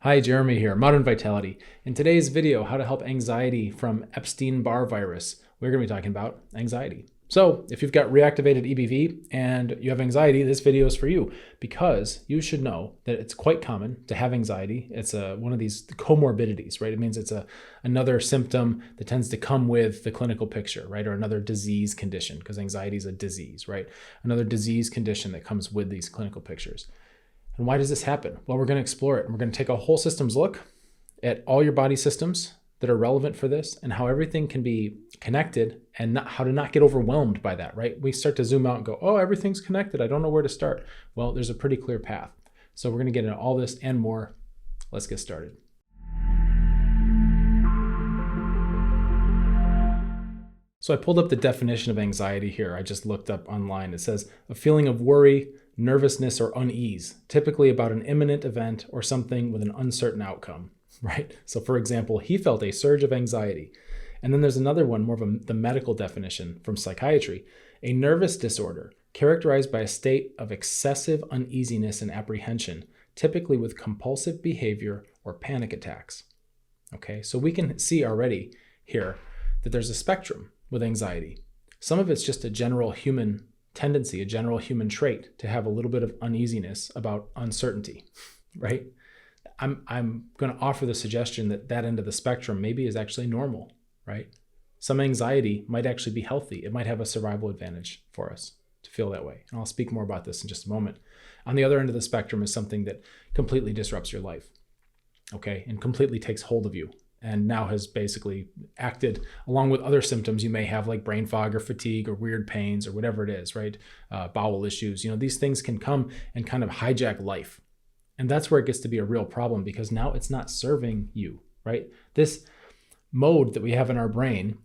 Hi, Jeremy here, Modern Vitality. In today's video, how to help anxiety from Epstein-Barr virus, we're going to be talking about anxiety. So if you've got reactivated EBV and you have anxiety, this video is for you because you should know that it's quite common to have anxiety. It's one of these comorbidities, right? It means it's another symptom that tends to come with the clinical picture, right? Or another disease condition, because anxiety is a disease, right? Another disease condition that comes with these clinical pictures. And why does this happen? Well, we're going to explore it. And we're going to take a whole systems look at all your body systems that are relevant for this and how everything can be connected and how to not get overwhelmed by that, right? We start to zoom out and go, oh, everything's connected. I don't know where to start. Well, there's a pretty clear path. So we're going to get into all this and more. Let's get started. So I pulled up the definition of anxiety here. I just looked up online. It says a feeling of worry, nervousness, or unease, typically about an imminent event or something with an uncertain outcome, right? So for example, he felt a surge of anxiety. And then there's another one, more of the medical definition from psychiatry, a nervous disorder characterized by a state of excessive uneasiness and apprehension, typically with compulsive behavior or panic attacks. Okay, so we can see already here that there's a spectrum with anxiety. Some of it's just a general human tendency, a general human trait to have a little bit of uneasiness about uncertainty, right? I'm going to offer the suggestion that that end of the spectrum maybe is actually normal, right? Some anxiety might actually be healthy. It might have a survival advantage for us to feel that way. And I'll speak more about this in just a moment. On the other end of the spectrum is something that completely disrupts your life, okay? And completely takes hold of you. And now has basically acted along with other symptoms you may have, like brain fog or fatigue or weird pains or whatever it is, right? Bowel issues, these things can come and kind of hijack life. And that's where it gets to be a real problem, because now it's not serving you, right? This mode that we have in our brain,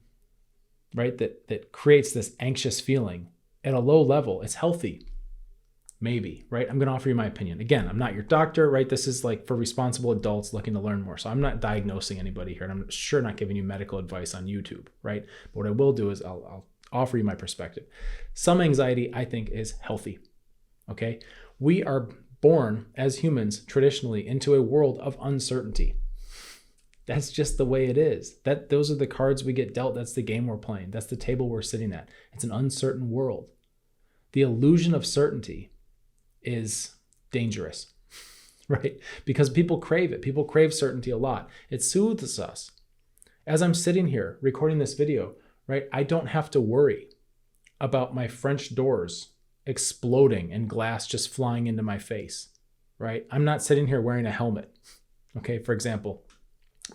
right, that creates this anxious feeling at a low level, it's healthy. Maybe, right? I'm going to offer you my opinion. Again, I'm not your doctor, right? This is like for responsible adults looking to learn more. So I'm not diagnosing anybody here, and I'm sure not giving you medical advice on YouTube, right? But what I will do is I'll offer you my perspective. Some anxiety, I think, is healthy, okay? We are born as humans traditionally into a world of uncertainty. That's just the way it is. Those are the cards we get dealt. That's the game we're playing. That's the table we're sitting at. It's an uncertain world. The illusion of certainty is dangerous, right? Because people crave it. People crave certainty a lot. It soothes us. As I'm sitting here recording this video, right, I don't have to worry about my French doors exploding and glass just flying into my face, right? I'm not sitting here wearing a helmet, okay, for example,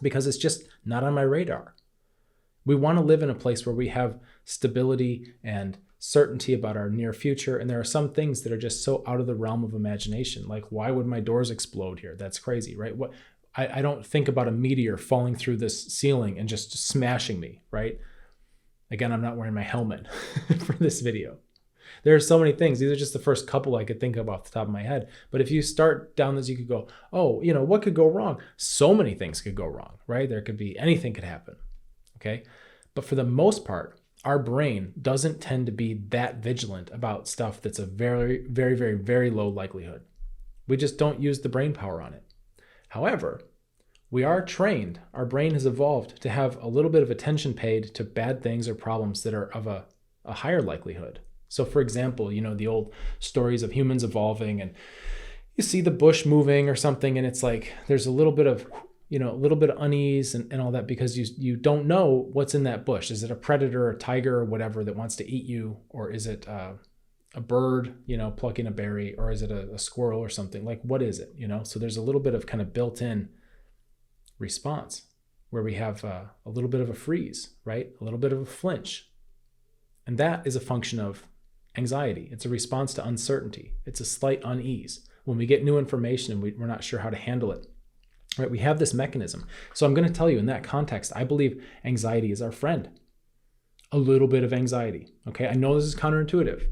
because it's just not on my radar. We want to live in a place where we have stability and certainty about our near future. And there are some things that are just so out of the realm of imagination. Like, why would my doors explode here? That's crazy, right? I don't think about a meteor falling through this ceiling and just smashing me, right? Again, I'm not wearing my helmet for this video. There are so many things. These are just the first couple I could think of off the top of my head. But if you start down this, you could go, oh, what could go wrong? So many things could go wrong, right? There could be anything could happen, okay? But for the most part, our brain doesn't tend to be that vigilant about stuff that's a very, very, very, very low likelihood. We just don't use the brain power on it. However, we are trained, our brain has evolved to have a little bit of attention paid to bad things or problems that are of a higher likelihood. So for example, the old stories of humans evolving, and you see the bush moving or something, and it's like there's a little bit of unease and all that, because you don't know what's in that bush. Is it a predator, a tiger, or whatever that wants to eat you? Or is it a bird, plucking a berry? Or is it a squirrel or something? Like, what is it? So there's a little bit of kind of built-in response where we have a little bit of a freeze, right? A little bit of a flinch. And that is a function of anxiety. It's a response to uncertainty. It's a slight unease. When we get new information and we're not sure how to handle it, right? We have this mechanism. So I'm going to tell you, in that context, I believe anxiety is our friend. A little bit of anxiety, okay? I know this is counterintuitive.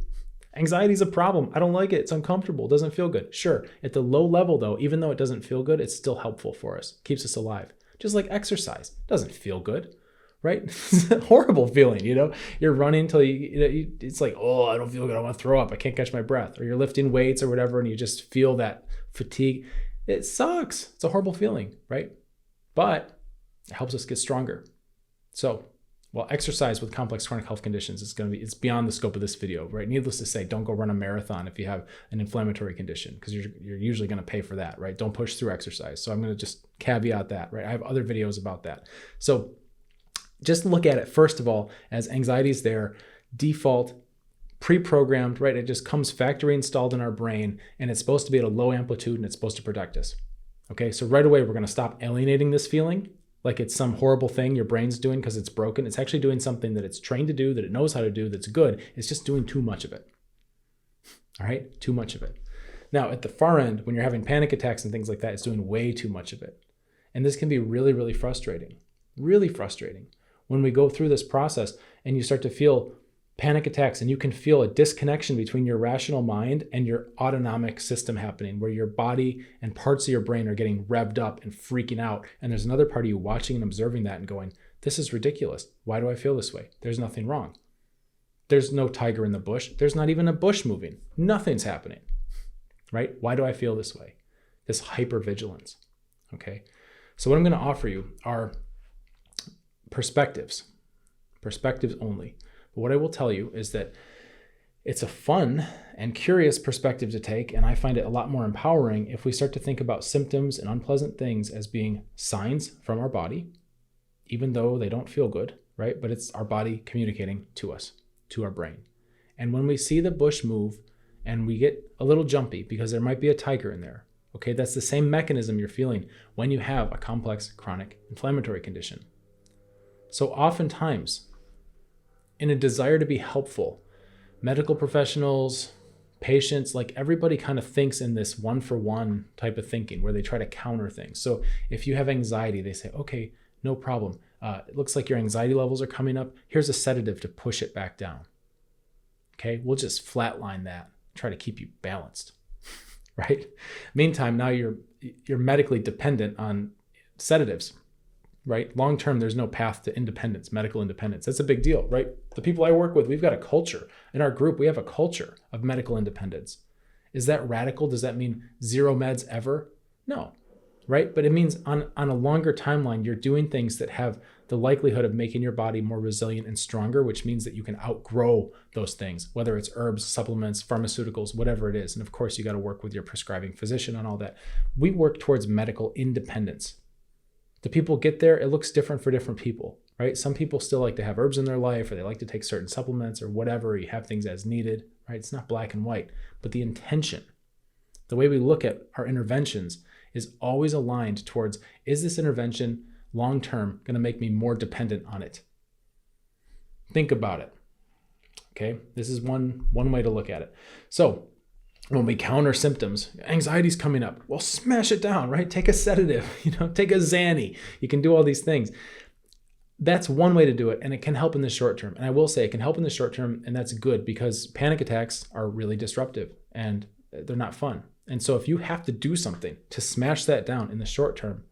Anxiety is a problem. I don't like it. It's uncomfortable. It doesn't feel good. Sure. At the low level, though, even though it doesn't feel good, it's still helpful for us. Keeps us alive. Just like exercise. It doesn't feel good, right? It's a horrible feeling, You're running till it's like, oh, I don't feel good. I want to throw up. I can't catch my breath. Or you're lifting weights or whatever, and you just feel that fatigue. It sucks. It's a horrible feeling, right? But it helps us get stronger. So, well, exercise with complex chronic health conditions it's beyond the scope of this video, right? Needless to say, don't go run a marathon if you have an inflammatory condition, because you're usually going to pay for that, right? Don't push through exercise. So I'm going to just caveat that, right? I have other videos about that. So just look at it, first of all, as anxiety is there, default, pre-programmed, right? It just comes factory installed in our brain, and it's supposed to be at a low amplitude, and it's supposed to protect us. Okay, so right away, we're going to stop alienating this feeling like it's some horrible thing your brain's doing because it's broken. It's actually doing something that it's trained to do, that it knows how to do, that's good. It's just doing too much of it. All right, too much of it. Now, at the far end, when you're having panic attacks and things like that, it's doing way too much of it. And this can be really, really frustrating. Really frustrating when we go through this process and you start to feel panic attacks, and you can feel a disconnection between your rational mind and your autonomic system happening, where your body and parts of your brain are getting revved up and freaking out. And there's another part of you watching and observing that and going, this is ridiculous. Why do I feel this way? There's nothing wrong. There's no tiger in the bush. There's not even a bush moving. Nothing's happening, right? Why do I feel this way? This hypervigilance, okay? So what I'm going to offer you are perspectives only. But what I will tell you is that it's a fun and curious perspective to take, and I find it a lot more empowering if we start to think about symptoms and unpleasant things as being signs from our body, even though they don't feel good, right? But it's our body communicating to us, to our brain. And when we see the bush move and we get a little jumpy because there might be a tiger in there, okay, that's the same mechanism you're feeling when you have a complex chronic inflammatory condition. So oftentimes, in a desire to be helpful, medical professionals, patients, like everybody kind of thinks in this one-for-one type of thinking where they try to counter things. So if you have anxiety, they say, okay, no problem. It looks like your anxiety levels are coming up. Here's a sedative to push it back down. Okay, we'll just flatline that, try to keep you balanced, right? Meantime, now you're medically dependent on sedatives. Right? Long-term, there's no path to independence, medical independence. That's a big deal, right? The people I work with, we've got a culture. In our group, we have a culture of medical independence. Is that radical? Does that mean zero meds ever? No, right? But it means on a longer timeline, you're doing things that have the likelihood of making your body more resilient and stronger, which means that you can outgrow those things, whether it's herbs, supplements, pharmaceuticals, whatever it is. And of course, you got to work with your prescribing physician on all that. We work towards medical independence. Do people get there? It looks different for different people, right? Some people still like to have herbs in their life, or they like to take certain supplements or whatever. You have things as needed, right? It's not black and white, but the intention, the way we look at our interventions is always aligned towards, is this intervention long-term going to make me more dependent on it? Think about it, okay? This is one way to look at it. So when we counter symptoms, anxiety's coming up, well, smash it down, right? Take a sedative, take a Xanny. You can do all these things. That's one way to do it, and it can help in the short term. And I will say it can help in the short term, and that's good because panic attacks are really disruptive and they're not fun. And so if you have to do something to smash that down in the short term,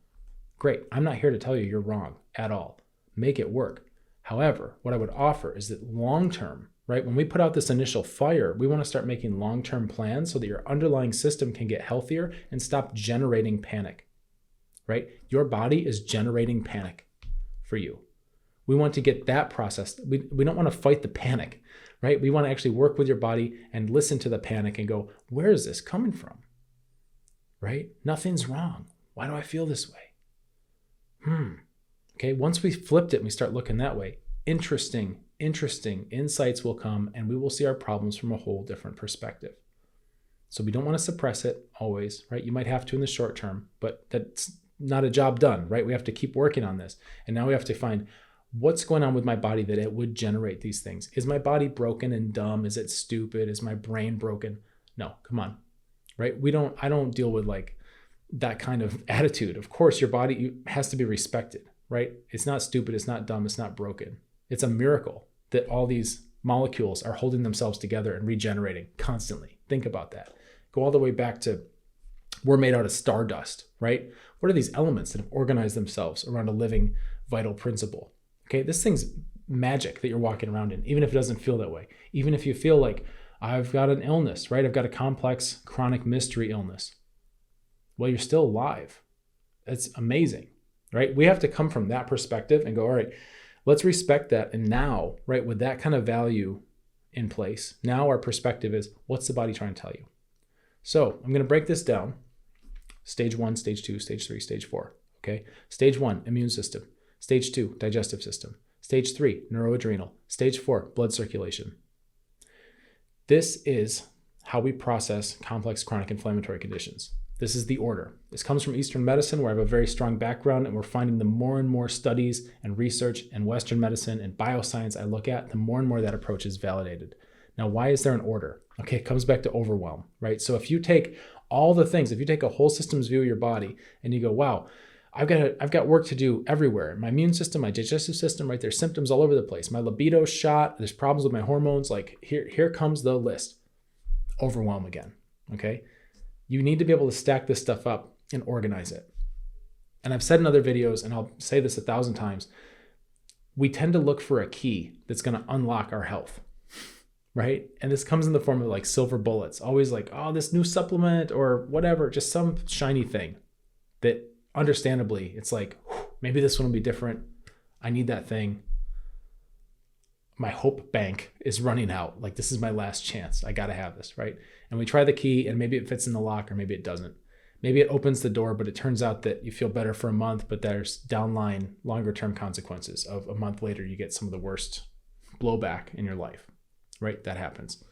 great. I'm not here to tell you you're wrong at all. Make it work. However, what I would offer is that long term, right? When we put out this initial fire, we want to start making long-term plans so that your underlying system can get healthier and stop generating panic, right? Your body is generating panic for you. We want to get that processed. We don't want to fight the panic, right? We want to actually work with your body and listen to the panic and go, where is this coming from, right? Nothing's wrong. Why do I feel this way? Okay, once we flipped it and we start looking that way, interesting insights will come, and we will see our problems from a whole different perspective. So we don't want to suppress it always, right? You might have to in the short term, but that's not a job done, right? We have to keep working on this. And now we have to find what's going on with my body that it would generate these things. Is my body broken and dumb? Is it stupid? Is my brain broken? No, come on, right? I don't deal with like that kind of attitude. Of course, your body has to be respected, right? It's not stupid. It's not dumb. It's not broken. It's a miracle that all these molecules are holding themselves together and regenerating constantly. Think about that. Go all the way back to we're made out of stardust, right? What are these elements that have organized themselves around a living, vital principle? Okay, this thing's magic that you're walking around in, even if it doesn't feel that way. Even if you feel like I've got an illness, right? I've got a complex chronic mystery illness. Well, you're still alive. It's amazing, right? We have to come from that perspective and go, all right, let's respect that. And now, right, with that kind of value in place, now our perspective is, what's the body trying to tell you? So I'm going to break this down. Stage 1, stage 2, stage 3, stage 4. Okay. Stage 1, immune system. Stage 2, digestive system. Stage 3, neuroadrenal. Stage 4, blood circulation. This is how we process complex chronic inflammatory conditions. This is the order. This comes from Eastern medicine, where I have a very strong background, and we're finding the more and more studies and research in Western medicine and bioscience I look at, the more and more that approach is validated. Now, why is there an order? Okay, it comes back to overwhelm, right? So if you take all the things, if you take a whole systems view of your body and you go, wow, I've got work to do everywhere. My immune system, my digestive system, right? There's symptoms all over the place. My libido's shot. There's problems with my hormones. Like here comes the list. Overwhelm again, okay? You need to be able to stack this stuff up and organize it. And I've said in other videos, and I'll say this 1,000 times, we tend to look for a key that's going to unlock our health, right? And this comes in the form of like silver bullets, always like, oh, this new supplement or whatever, just some shiny thing that understandably, it's like, maybe this one will be different. I need that thing. My hope bank is running out. Like, this is my last chance. I got to have this, right? And we try the key and maybe it fits in the lock or maybe it doesn't. Maybe it opens the door, but it turns out that you feel better for a month, but there's downline longer term consequences of a month later, you get some of the worst blowback in your life, right? That happens.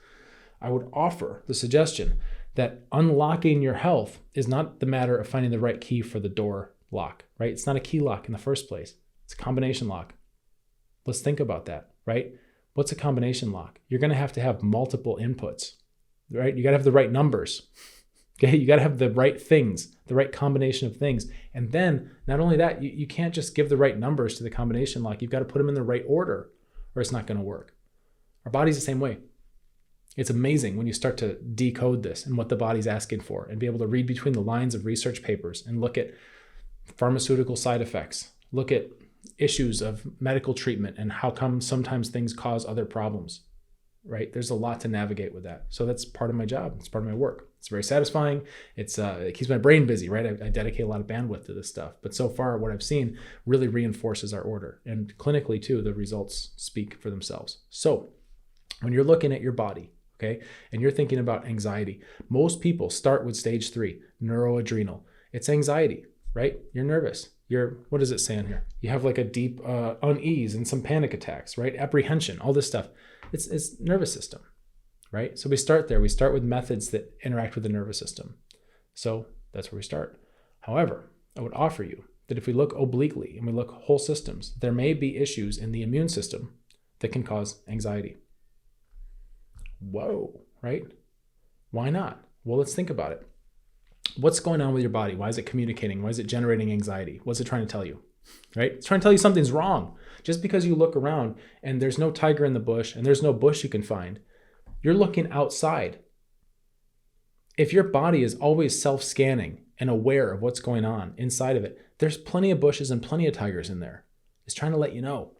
I would offer the suggestion that unlocking your health is not the matter of finding the right key for the door lock, right? It's not a key lock in the first place. It's a combination lock. Let's think about that, right? What's a combination lock? You're going to have multiple inputs, right? You got to have the right numbers. Okay. You got to have the right things, the right combination of things. And then not only that, you can't just give the right numbers to the combination lock. You've got to put them in the right order or it's not going to work. Our body's the same way. It's amazing when you start to decode this and what the body's asking for and be able to read between the lines of research papers and look at pharmaceutical side effects, look at issues of medical treatment and how come sometimes things cause other problems, right? There's a lot to navigate with that. So that's part of my job. It's part of my work. It's very satisfying. It keeps my brain busy, right? I dedicate a lot of bandwidth to this stuff. But so far, what I've seen really reinforces our order. And clinically too, the results speak for themselves. So when you're looking at your body, okay, and you're thinking about anxiety, most people start with stage 3, neuroadrenal. It's anxiety, right? You're nervous. What does it say on here? You have like a deep unease and some panic attacks, right? Apprehension, all this stuff. It's nervous system, right? So we start there. We start with methods that interact with the nervous system. So that's where we start. However, I would offer you that if we look obliquely and we look whole systems, there may be issues in the immune system that can cause anxiety. Whoa, right? Why not? Well, let's think about it. What's going on with your body? Why is it communicating? Why is it generating anxiety? What's it trying to tell you? Right? It's trying to tell you something's wrong. Just because you look around and there's no tiger in the bush and there's no bush you can find, you're looking outside. If your body is always self-scanning and aware of what's going on inside of it, there's plenty of bushes and plenty of tigers in there. It's trying to let you know.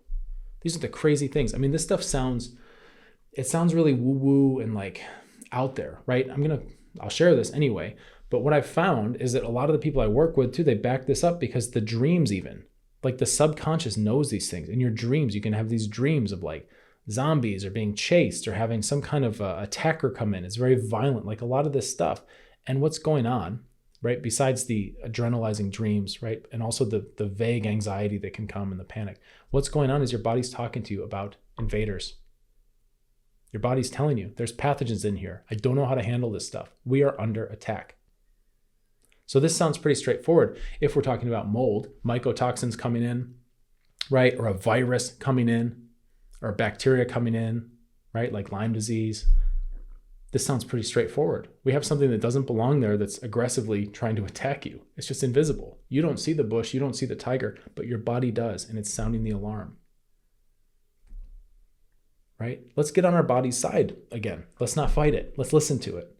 These are the crazy things. I mean, this stuff sounds really woo-woo and like out there, right? I'll share this anyway. But what I've found is that a lot of the people I work with too, they back this up because the dreams even, like the subconscious knows these things. In your dreams, you can have these dreams of like zombies or being chased or having some kind of attacker come in. It's very violent, like a lot of this stuff. And what's going on, right? Besides the adrenalizing dreams, right? And also the vague anxiety that can come and the panic. What's going on is your body's talking to you about invaders. Your body's telling you there's pathogens in here. I don't know how to handle this stuff. We are under attack. So this sounds pretty straightforward if we're talking about mold, mycotoxins coming in, right? Or a virus coming in, or a bacteria coming in, right? Like Lyme disease. This sounds pretty straightforward. We have something that doesn't belong there that's aggressively trying to attack you. It's just invisible. You don't see the bush, you don't see the tiger, but your body does, and it's sounding the alarm. Right? Let's get on our body's side again. Let's not fight it. Let's listen to it.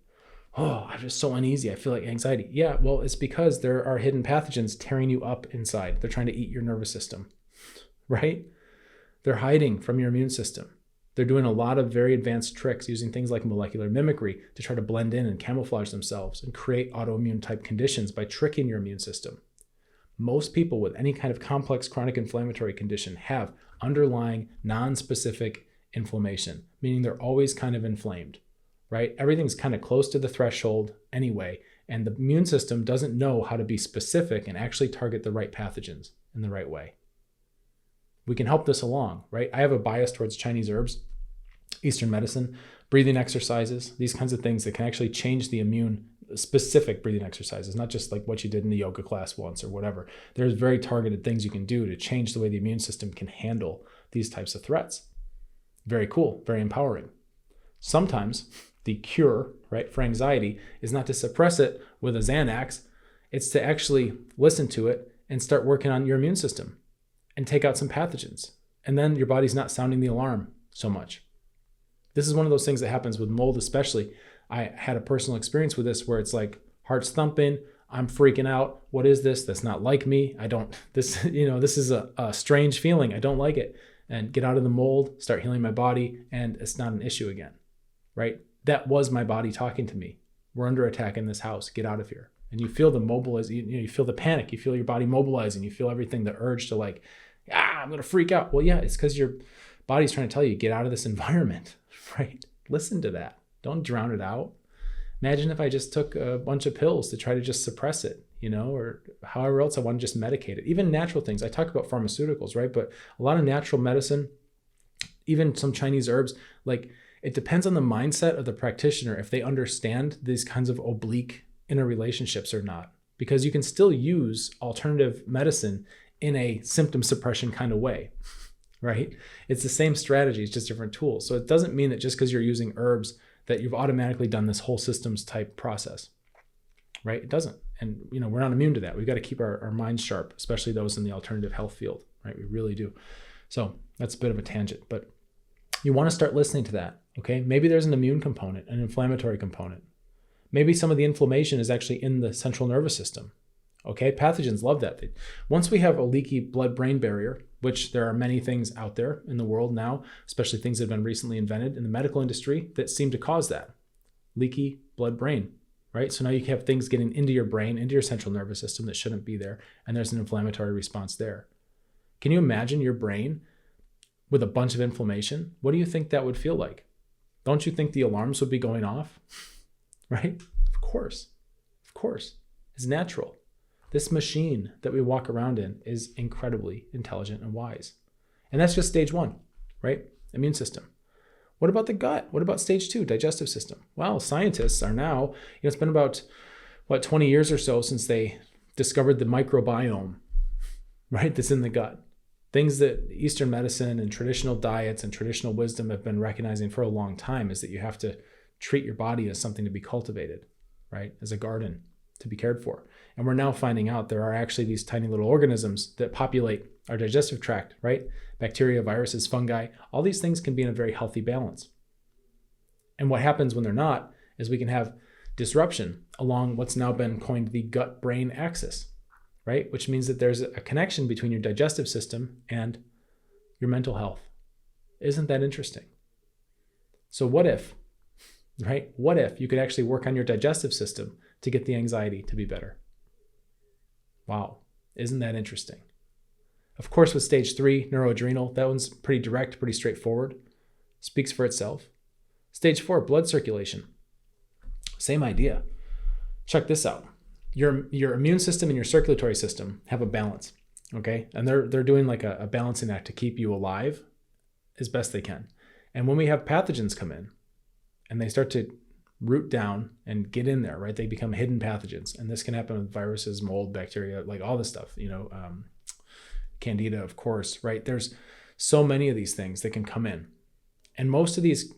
Oh, I'm just so uneasy. I feel like anxiety. Yeah, well, it's because there are hidden pathogens tearing you up inside. They're trying to eat your nervous system, right? They're hiding from your immune system. They're doing a lot of very advanced tricks using things like molecular mimicry to try to blend in and camouflage themselves and create autoimmune type conditions by tricking your immune system. Most people with any kind of complex chronic inflammatory condition have underlying non-specific inflammation, meaning they're always kind of inflamed, right? Everything's kind of close to the threshold anyway, and the immune system doesn't know how to be specific and actually target the right pathogens in the right way. We can help this along, right? I have a bias towards Chinese herbs, Eastern medicine, breathing exercises, these kinds of things that can actually change the immune, specific breathing exercises, not just like what you did in the yoga class once or whatever. There's very targeted things you can do to change the way the immune system can handle these types of threats. Very cool, very empowering. Sometimes the cure, right, for anxiety is not to suppress it with a Xanax. It's to actually listen to it and start working on your immune system and take out some pathogens. And then your body's not sounding the alarm so much. This is one of those things that happens with mold, especially. I had a personal experience with this where it's like heart's thumping. I'm freaking out. What is this? That's not like me. This is a strange feeling. I don't like it. And get out of the mold, start healing my body, and it's not an issue again, right? That was my body talking to me. We're under attack in this house. Get out of here. And you feel the you feel the panic. You feel your body mobilizing. You feel everything, the urge to like, I'm going to freak out. Well, yeah, it's because your body's trying to tell you, get out of this environment, right? Listen to that. Don't drown it out. Imagine if I just took a bunch of pills to try to just suppress it, or however else I want to just medicate it. Even natural things. I talk about pharmaceuticals, right? But a lot of natural medicine, even some Chinese herbs, like it depends on the mindset of the practitioner if they understand these kinds of oblique interrelationships or not. Because you can still use alternative medicine in a symptom suppression kind of way, right? It's the same strategy, it's just different tools. So it doesn't mean that just because you're using herbs that you've automatically done this whole systems type process, right? It doesn't. And we're not immune to that. We've got to keep our minds sharp, especially those in the alternative health field, right? We really do. So that's a bit of a tangent, but you want to start listening to that, okay? Maybe there's an immune component, an inflammatory component. Maybe some of the inflammation is actually in the central nervous system. Okay, pathogens love that. Once we have a leaky blood-brain barrier, which there are many things out there in the world now, especially things that have been recently invented in the medical industry that seem to cause that. Leaky blood-brain, right? So now you have things getting into your brain, into your central nervous system that shouldn't be there, and there's an inflammatory response there. Can you imagine your brain with a bunch of inflammation? What do you think that would feel like? Don't you think the alarms would be going off? Right? Of course. It's natural. This machine that we walk around in is incredibly intelligent and wise. And that's just stage 1, right? Immune system. What about the gut? What about stage 2, digestive system? Well, scientists are now, it's been about, 20 years or so since they discovered the microbiome, right? That's in the gut. Things that Eastern medicine and traditional diets and traditional wisdom have been recognizing for a long time is that you have to treat your body as something to be cultivated, right? As a garden to be cared for. And we're now finding out there are actually these tiny little organisms that populate our digestive tract, right? Bacteria, viruses, fungi, all these things can be in a very healthy balance. And what happens when they're not is we can have disruption along what's now been coined the gut-brain axis, right? Which means that there's a connection between your digestive system and your mental health. Isn't that interesting? So what if, right? What if you could actually work on your digestive system to get the anxiety to be better? Wow, isn't that interesting? Of course, with stage 3, neuroadrenal, that one's pretty direct, pretty straightforward. Speaks for itself. Stage 4, blood circulation. Same idea. Check this out. Your immune system and your circulatory system have a balance, okay? And they're doing like a balancing act to keep you alive as best they can. And when we have pathogens come in and they start to root down and get in there, right? They become hidden pathogens. And this can happen with viruses, mold, bacteria, like all this stuff, Candida, of course, right? There's so many of these things that can come in. And most of these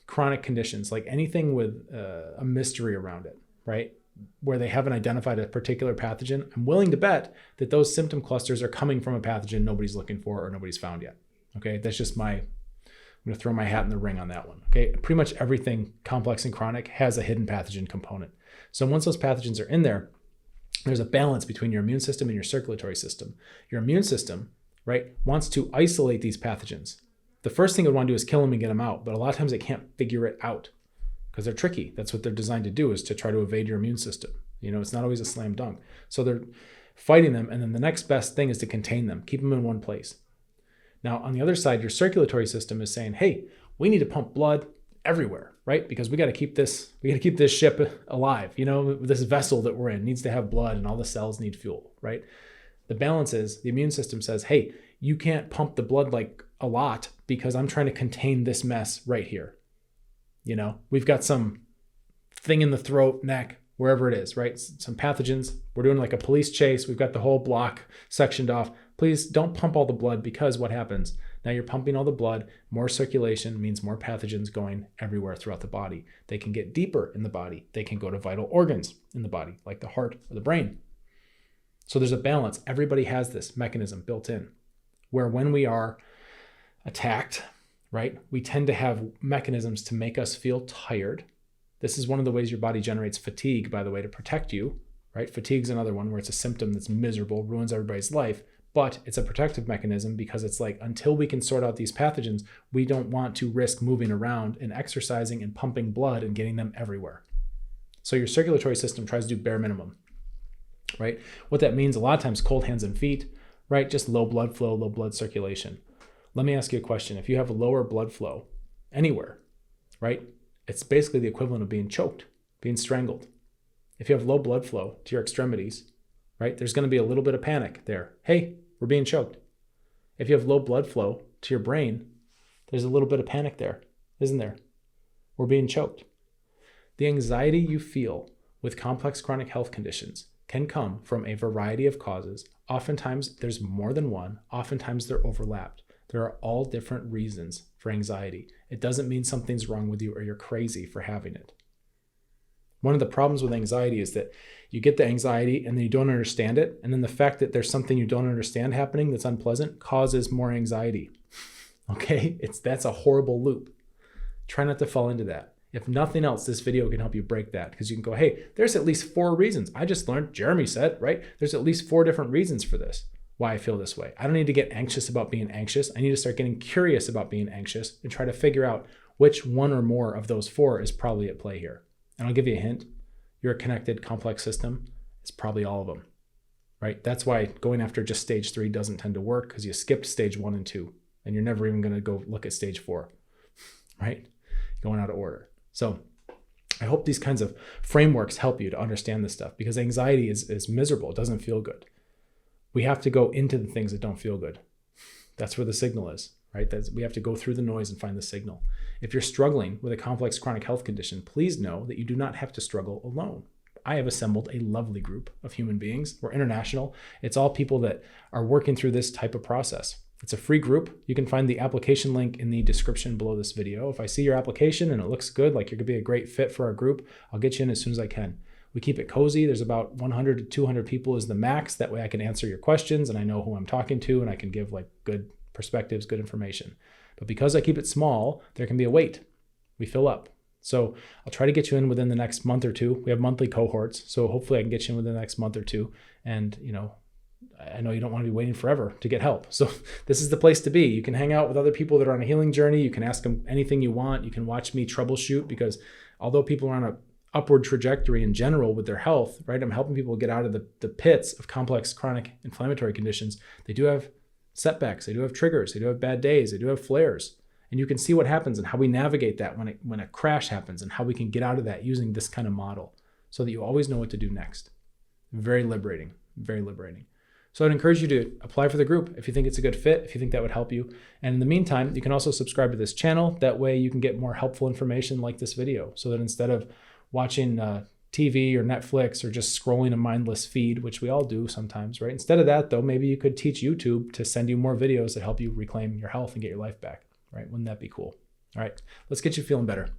chronic conditions, like anything with a mystery around it, right? Where they haven't identified a particular pathogen, I'm willing to bet that those symptom clusters are coming from a pathogen nobody's looking for or nobody's found yet. Okay, that's just I'm going to throw my hat in the ring on that one. Okay, pretty much everything complex and chronic has a hidden pathogen component. So once those pathogens are in there, there's a balance between your immune system and your circulatory system. Your immune system, right, wants to isolate these pathogens The first thing it would want to do is kill them and get them out, but a lot of times they can't figure it out because they're tricky. That's what they're designed to do, is to try to evade your immune system. It's not always a slam dunk. So they're fighting them, and then the next best thing is to contain them, keep them in one place. Now, on the other side, your circulatory system is saying, hey, we need to pump blood everywhere, right? Because we got to keep this ship alive. This vessel that we're in needs to have blood, and all the cells need fuel, right? The balance is the immune system says, hey, you can't pump the blood like a lot because I'm trying to contain this mess right here. We've got some thing in the throat, neck, wherever it is, right? Some pathogens. We're doing like a police chase. We've got the whole block sectioned off. Please don't pump all the blood, because what happens? Now you're pumping all the blood. More circulation means more pathogens going everywhere throughout the body. They can get deeper in the body. They can go to vital organs in the body, like the heart or the brain. So there's a balance. Everybody has this mechanism built in, where when we are attacked, right, we tend to have mechanisms to make us feel tired. This is one of the ways your body generates fatigue, by the way, to protect you, right? Fatigue's another one where it's a symptom that's miserable, ruins everybody's life, but it's a protective mechanism because it's like, until we can sort out these pathogens, we don't want to risk moving around and exercising and pumping blood and getting them everywhere. So your circulatory system tries to do bare minimum, right? What that means, a lot of times, cold hands and feet, right? Just low blood flow, low blood circulation. Let me ask you a question. If you have lower blood flow anywhere, right? It's basically the equivalent of being choked, being strangled. If you have low blood flow to your extremities, right, there's going to be a little bit of panic there. Hey, we're being choked. If you have low blood flow to your brain, there's a little bit of panic there, isn't there? We're being choked. The anxiety you feel with complex chronic health conditions can come from a variety of causes. Oftentimes, there's more than one. Oftentimes, they're overlapped. There are all different reasons for anxiety. It doesn't mean something's wrong with you or you're crazy for having it. One of the problems with anxiety is that you get the anxiety and then you don't understand it. And then the fact that there's something you don't understand happening that's unpleasant causes more anxiety. Okay? That's a horrible loop. Try not to fall into that. If nothing else, this video can help you break that, because you can go, hey, there's at least 4 reasons. I just learned, Jeremy said, right? There's at least 4 different reasons for this, why I feel this way. I don't need to get anxious about being anxious. I need to start getting curious about being anxious and try to figure out which one or more of those 4 is probably at play here. And I'll give you a hint. You're a connected, complex system. It's probably all of them, right? That's why going after just stage 3 doesn't tend to work, because you skipped stage 1 and 2, and you're never even going to go look at stage 4, right? Going out of order. So I hope these kinds of frameworks help you to understand this stuff, because anxiety is miserable. It doesn't feel good. We have to go into the things that don't feel good. That's where the signal is, right? We have to go through the noise and find the signal. If you're struggling with a complex chronic health condition, please know that you do not have to struggle alone. I have assembled a lovely group of human beings. We're international. It's all people that are working through this type of process. It's a free group. You can find the application link in the description below this video. If I see your application and it looks good, like you're gonna be a great fit for our group, I'll get you in as soon as I can. We keep it cozy. There's about 100 to 200 people is the max. That way I can answer your questions and I know who I'm talking to, and I can give like good perspectives, good information. But because I keep it small, there can be a wait. We fill up. So I'll try to get you in within the next month or 2. We have monthly cohorts. So hopefully I can get you in within the next month or 2. And I know you don't want to be waiting forever to get help. So this is the place to be. You can hang out with other people that are on a healing journey. You can ask them anything you want. You can watch me troubleshoot, because although people are on an upward trajectory in general with their health, right? I'm helping people get out of the pits of complex chronic inflammatory conditions. They do have setbacks. They do have triggers. They do have bad days. They do have flares. And you can see what happens and how we navigate that when a crash happens, and how we can get out of that using this kind of model, so that you always know what to do next. Very liberating, very liberating. So I'd encourage you to apply for the group if you think it's a good fit, if you think that would help you. And in the meantime, you can also subscribe to this channel. That way you can get more helpful information like this video, so that instead of watching TV or Netflix or just scrolling a mindless feed, which we all do sometimes, right? Instead of that, though, maybe you could teach YouTube to send you more videos that help you reclaim your health and get your life back, right? Wouldn't that be cool? All right, let's get you feeling better.